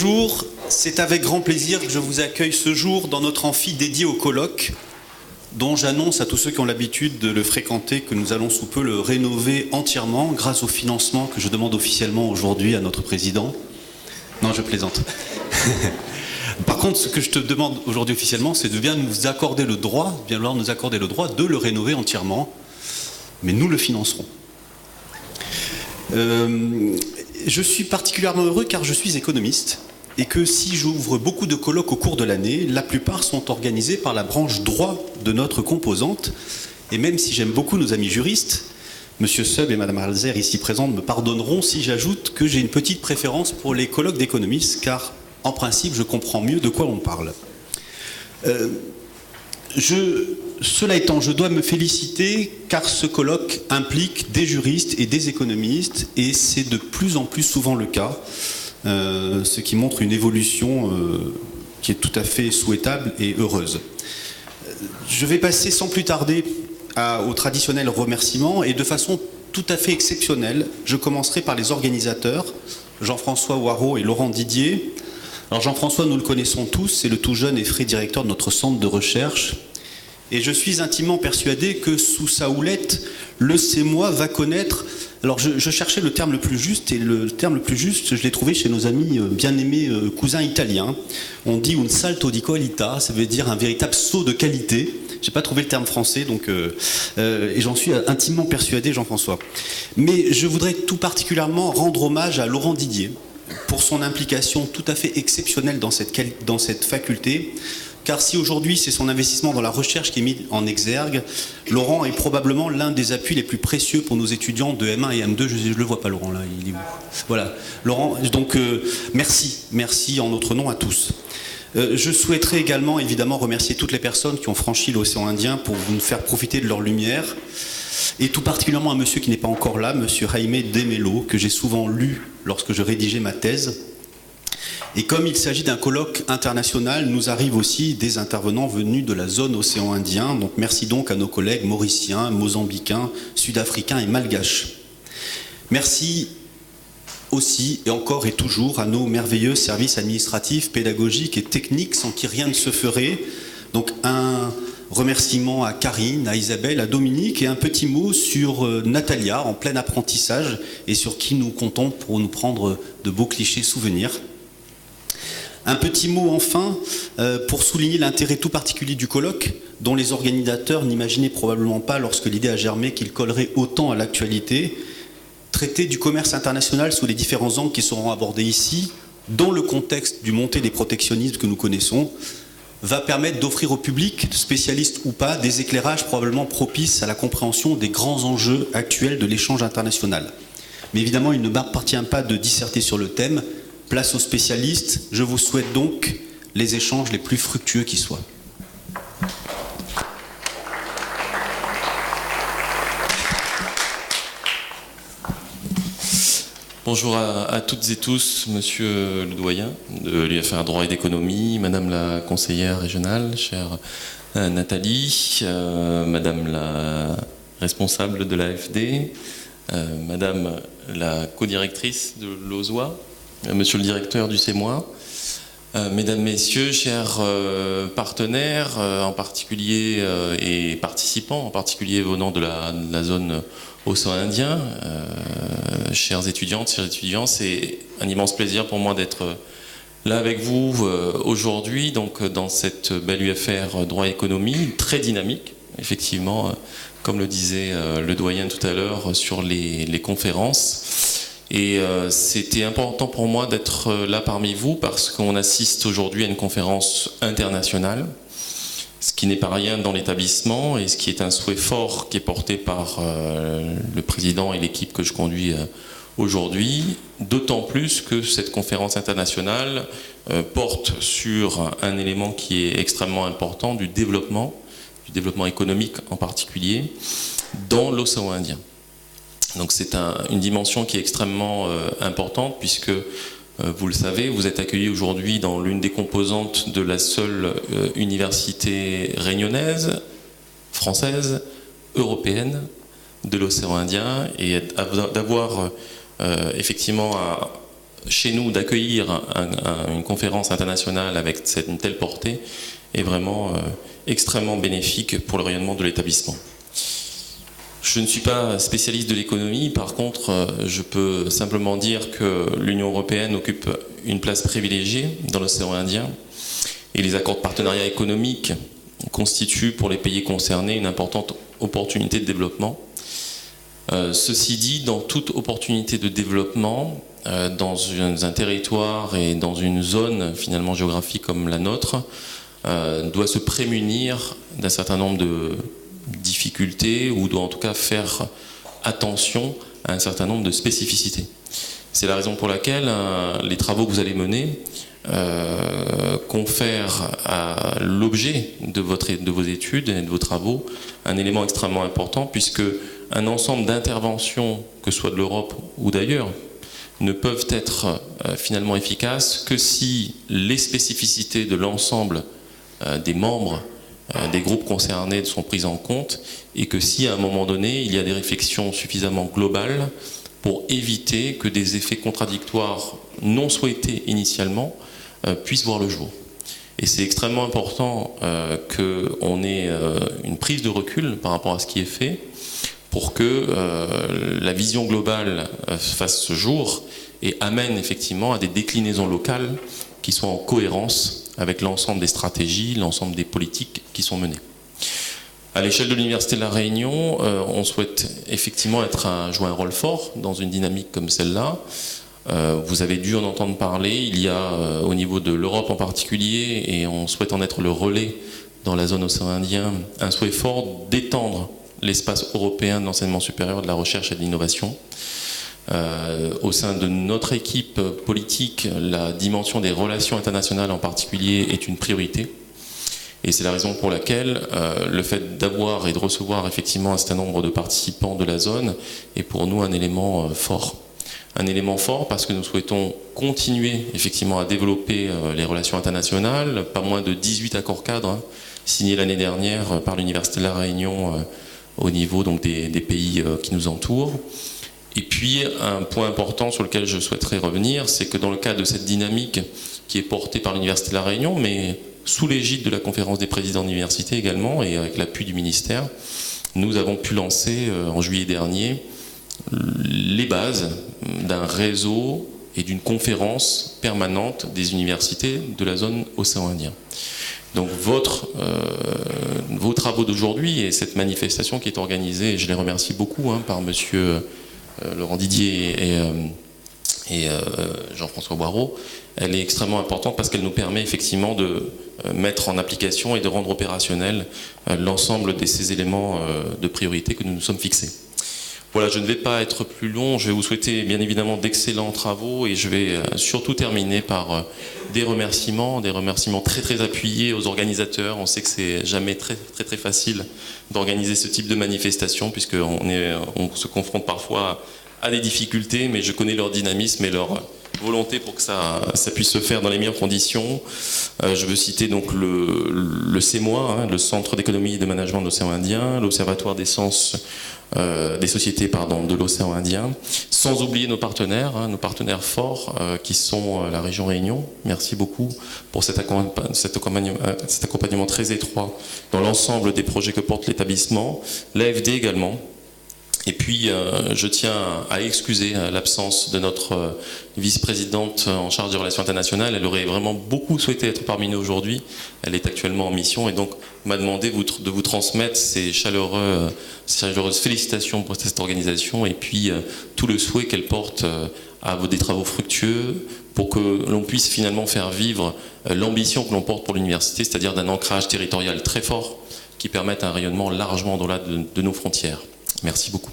Bonjour, c'est avec grand plaisir que je vous accueille ce jour dans notre amphi dédié au colloque, dont j'annonce à tous ceux qui ont l'habitude de le fréquenter que nous allons sous peu le rénover entièrement grâce au financement que je demande officiellement aujourd'hui à notre président. Non, je plaisante. Par contre, ce que je te demande aujourd'hui officiellement, c'est de bien nous accorder le droit, bien vouloir nous accorder le droit de le rénover entièrement, mais nous le financerons. Je suis particulièrement heureux car je suis économiste et que si j'ouvre beaucoup de colloques au cours de l'année, la plupart sont organisés par la branche droit de notre composante. Et même si j'aime beaucoup nos amis juristes, Monsieur Seub et Madame Alzer ici présentes me pardonneront si j'ajoute que j'ai une petite préférence pour les colloques d'économistes car en principe je comprends mieux de quoi on parle. Cela étant, je dois me féliciter car ce colloque implique des juristes et des économistes et c'est de plus en plus souvent le cas, ce qui montre une évolution qui est tout à fait souhaitable et heureuse. Je vais passer sans plus tarder au traditionnel remerciement et de façon tout à fait exceptionnelle, je commencerai par les organisateurs, Jean-François Hoireau et Laurent Didier. Alors Jean-François, nous le connaissons tous, c'est le tout jeune et frais directeur de notre centre de recherche. Et je suis intimement persuadé que sous sa houlette, le CEMOI va connaître... Alors je cherchais le terme le plus juste, et le terme le plus juste, je l'ai trouvé chez nos amis bien-aimés cousins italiens. On dit un salto di qualità, ça veut dire un véritable saut de qualité. J'ai pas trouvé le terme français, donc et j'en suis intimement persuadé, Jean-François. Mais je voudrais tout particulièrement rendre hommage à Laurent Didier pour son implication tout à fait exceptionnelle dans cette faculté. Car si aujourd'hui c'est son investissement dans la recherche qui est mis en exergue, Laurent est probablement l'un des appuis les plus précieux pour nos étudiants de M1 et M2. Je ne le vois pas, Laurent, là, il est où? Voilà, Laurent, donc merci en notre nom à tous. Je souhaiterais également évidemment remercier toutes les personnes qui ont franchi l'océan Indien pour nous faire profiter de leur lumière. Et tout particulièrement un monsieur qui n'est pas encore là, monsieur Jaime de Mello, que j'ai souvent lu lorsque je rédigeais ma thèse. Et comme il s'agit d'un colloque international, nous arrivent aussi des intervenants venus de la zone océan Indien. Donc merci donc à nos collègues mauriciens, mozambicains, sud-africains et malgaches. Merci aussi et encore et toujours à nos merveilleux services administratifs, pédagogiques et techniques sans qui rien ne se ferait. Donc un remerciement à Karine, à Isabelle, à Dominique et un petit mot sur Natalia en plein apprentissage et sur qui nous comptons pour nous prendre de beaux clichés souvenirs. Un petit mot enfin pour souligner l'intérêt tout particulier du colloque dont les organisateurs n'imaginaient probablement pas lorsque l'idée a germé qu'il collerait autant à l'actualité. Traiter du commerce international sous les différents angles qui seront abordés ici, dans le contexte du montée des protectionnismes que nous connaissons, va permettre d'offrir au public, spécialiste ou pas, des éclairages probablement propices à la compréhension des grands enjeux actuels de l'échange international. Mais évidemment, il ne m'appartient pas de disserter sur le thème. Place aux spécialistes, je vous souhaite donc les échanges les plus fructueux qui soient. Bonjour à toutes et tous, monsieur le doyen de l'UFR Droit et d'économie, madame la conseillère régionale, chère Nathalie, madame la responsable de l'AFD, madame la codirectrice de l'OSOA, monsieur le directeur du CEMOI, mesdames, messieurs, chers partenaires, en particulier et participants, en particulier venant de la zone océan Indien, chères étudiantes, chers étudiants, c'est un immense plaisir pour moi d'être là avec vous aujourd'hui, donc dans cette belle UFR droit et économie, très dynamique, effectivement, comme le disait le doyen tout à l'heure sur les conférences. Et c'était important pour moi d'être là parmi vous parce qu'on assiste aujourd'hui à une conférence internationale, ce qui n'est pas rien dans l'établissement et ce qui est un souhait fort qui est porté par le président et l'équipe que je conduis aujourd'hui, d'autant plus que cette conférence internationale porte sur un élément qui est extrêmement important du développement économique en particulier, dans l'océan Indien. Donc c'est une dimension qui est extrêmement importante puisque, vous le savez, vous êtes accueillis aujourd'hui dans l'une des composantes de la seule université réunionnaise, française, européenne de l'océan Indien et d'avoir effectivement chez nous d'accueillir une conférence internationale avec une telle portée est vraiment extrêmement bénéfique pour le rayonnement de l'établissement. Je ne suis pas spécialiste de l'économie, par contre, je peux simplement dire que l'Union européenne occupe une place privilégiée dans l'océan Indien et les accords de partenariat économique constituent pour les pays concernés une importante opportunité de développement. Ceci dit, dans toute opportunité de développement, dans un territoire et dans une zone finalement géographique comme la nôtre, doit se prémunir d'un certain nombre de difficultés ou doit en tout cas faire attention à un certain nombre de spécificités. C'est la raison pour laquelle les travaux que vous allez mener confèrent à l'objet de vos études et de vos travaux un élément extrêmement important, puisque un ensemble d'interventions, que ce soit de l'Europe ou d'ailleurs, ne peuvent être finalement efficaces que si les spécificités de l'ensemble des membres des groupes concernés sont prises en compte, et que si à un moment donné il y a des réflexions suffisamment globales pour éviter que des effets contradictoires non souhaités initialement puissent voir le jour. Et c'est extrêmement important qu'on ait une prise de recul par rapport à ce qui est fait pour que la vision globale fasse ce jour et amène effectivement à des déclinaisons locales qui sont en cohérence avec l'ensemble des stratégies, l'ensemble des politiques qui sont menées. À l'échelle de l'Université de La Réunion, on souhaite effectivement jouer un rôle fort dans une dynamique comme celle-là. Vous avez dû en entendre parler, il y a au niveau de l'Europe en particulier, et on souhaite en être le relais dans la zone océan Indien, un souhait fort d'étendre l'espace européen de l'enseignement supérieur, de la recherche et de l'innovation. Au sein de notre équipe politique, la dimension des relations internationales en particulier est une priorité. Et c'est la raison pour laquelle le fait d'avoir et de recevoir effectivement un certain nombre de participants de la zone est pour nous un élément fort. Un élément fort parce que nous souhaitons continuer effectivement à développer les relations internationales. Pas moins de 18 accords cadres signés l'année dernière par l'Université de La Réunion au niveau donc, des pays qui nous entourent. Et puis, un point important sur lequel je souhaiterais revenir, c'est que dans le cadre de cette dynamique qui est portée par l'Université de La Réunion, mais sous l'égide de la conférence des présidents d'université également, et avec l'appui du ministère, nous avons pu lancer en juillet dernier les bases d'un réseau et d'une conférence permanente des universités de la zone océan Indien. Donc vos travaux d'aujourd'hui et cette manifestation qui est organisée, et je les remercie beaucoup par monsieur Laurent Didier et Jean-François Boireau, elle est extrêmement importante parce qu'elle nous permet effectivement de mettre en application et de rendre opérationnel l'ensemble de ces éléments de priorité que nous nous sommes fixés. Voilà, je ne vais pas être plus long, je vais vous souhaiter bien évidemment d'excellents travaux et je vais surtout terminer par des remerciements très très appuyés aux organisateurs. On sait que c'est jamais très facile d'organiser ce type de manifestation puisqu'on se confronte parfois à des difficultés, mais je connais leur dynamisme et leur volonté pour que ça puisse se faire dans les meilleures conditions. Je veux citer donc le CEMOA, le Centre d'économie et de management de l'océan Indien, l'Observatoire des sciences des sociétés de l'océan Indien, sans oublier nos partenaires forts qui sont la région Réunion. Merci beaucoup pour cet accompagnement très étroit dans l'ensemble des projets que porte l'établissement, l'AFD également. Et puis, je tiens à excuser l'absence de notre vice-présidente en charge des relations internationales. Elle aurait vraiment beaucoup souhaité être parmi nous aujourd'hui. Elle est actuellement en mission et donc m'a demandé de vous transmettre ses chaleureuses félicitations pour cette organisation et puis tout le souhait qu'elle porte à des travaux fructueux pour que l'on puisse finalement faire vivre l'ambition que l'on porte pour l'université, c'est-à-dire d'un ancrage territorial très fort qui permette un rayonnement largement au-delà de nos frontières. Merci beaucoup.